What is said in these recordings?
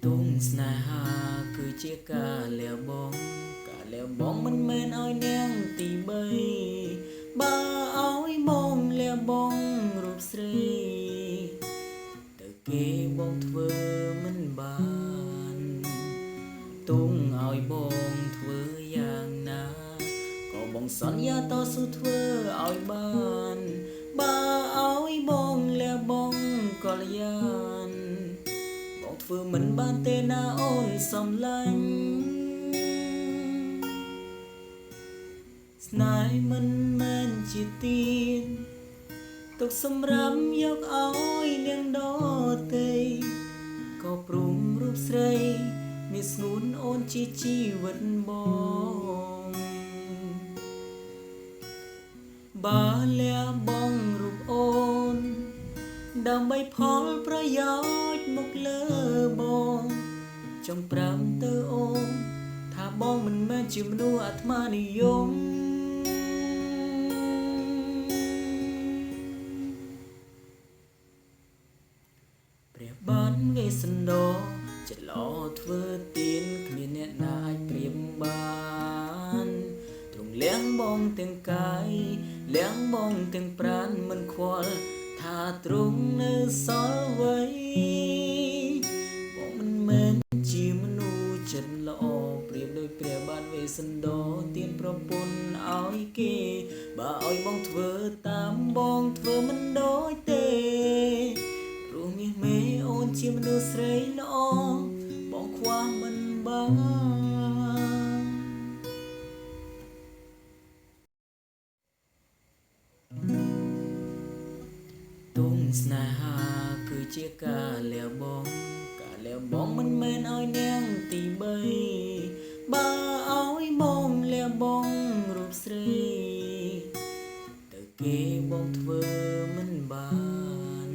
ទុំស្នេហាគឺជាការលះបង់មិនមែនឲ្យនាងទី3បើឲ្យបងលះបង់រូបស្រីទៅគេបងធ្វើមិនបានទុំឲ្យបងធ្វើយ៉ាងណាក៏បងសន្យាតស៊ូធ្វើឲ្យបានបើឲ្យបងលះបង់កល្យានបងធ្វើមិនបានទេណាអូនសំឡាញ់ស្នេហ៍មិនមែនជាទៀនទុកសម្រាប់យកឲ្យនាងដទៃក៏ព្រមរូបស្រីមានស្ងួនអូនជាជីវិតបងបើលះបង់រូបអូនដើម្បីផលប្រយោជន៍មកលើបងចង់ប្រាំទៅអូនថាបងមិនមែនជាមនុស្សអាត្មានិយមព្រះបានងាយសណ្ដោចឡោធ្វើទៀនគ្មានអ្នកណាអាចប្រៀបបានទ្រង់លះបងទាំងកាយលះបងទាំងប្រាណមិនខ្វល់ថាទ្រង់នៅសល់ໄວបងមិនមែនជាមនុស្សចិត្តល្អប្រៀបដូចព្រះបាទវេស្សន្តរទានប្រពន្ធឲ្យគេបើឲ្យបងធ្វើតាមបងធ្វើមិនដូចទេព្រោះមាសមេអូនជាមនុស្សស្រីល្អបងខ្វះមិនបានទុំស្នេហាគឺជាការលះបង់មិនមែនឲ្យនាងទី3បើឲ្យបងលះបង់រូបស្រីទៅគេបងធ្វើមិនបាន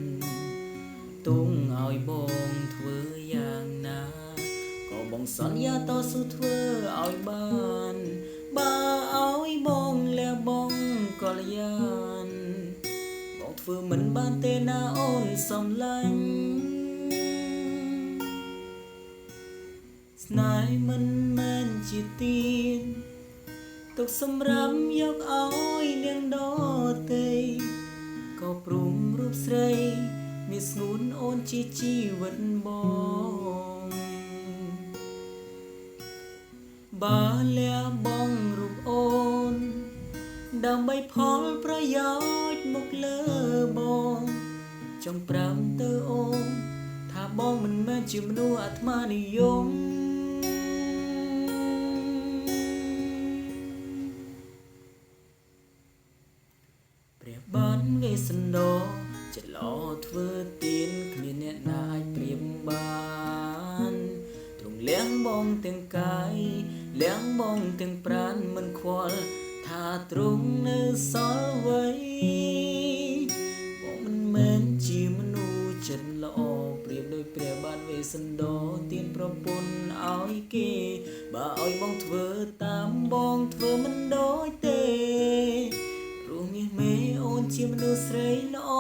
ទុំឲ្យបងធ្វើយ៉ាងណាក៏បងសន្យាតស៊ូធ្វើឲ្យបានបើឲ្យបងលះបង់កល្យានបងធ្វើមិនបានទេណាអូនសំឡាញ់ស្នេហ៍មិនមែនជាទៀនទុកសម្រាប់យកឲ្យនាងដទៃក៏ព្រមរូបស្រីមានស្ងួនអូនជាជីវិតបងបើលះបង់រូបអូនដើម្បីផលប្រយោជន៍មកលើបងចង់ប្រាំទៅអូនថាបងមិនមែនជាមនុស្សអាត្មានិយមព្រះបានងាយសណ្ដោចឡោធ្វើទៀនគ្មានអ្នកណាអាចប្រៀបបានទ្រង់លះបងទាំងកាយលះបងទាំងប្រាណមិនខ្វល់ថាទ្រង់នៅសល់ໄວបងមិនមែនជាមនុស្សចិត្តល្អប្រៀបដូចព្រះបាទវេស្សន្តរទានប្រពន្ធឲ្យគេបើឲ្យបងធ្វើតាមបងធ្វើមិនដូចទេព្រោះមាសមេអូនជាមនុស្សស្រីល្អ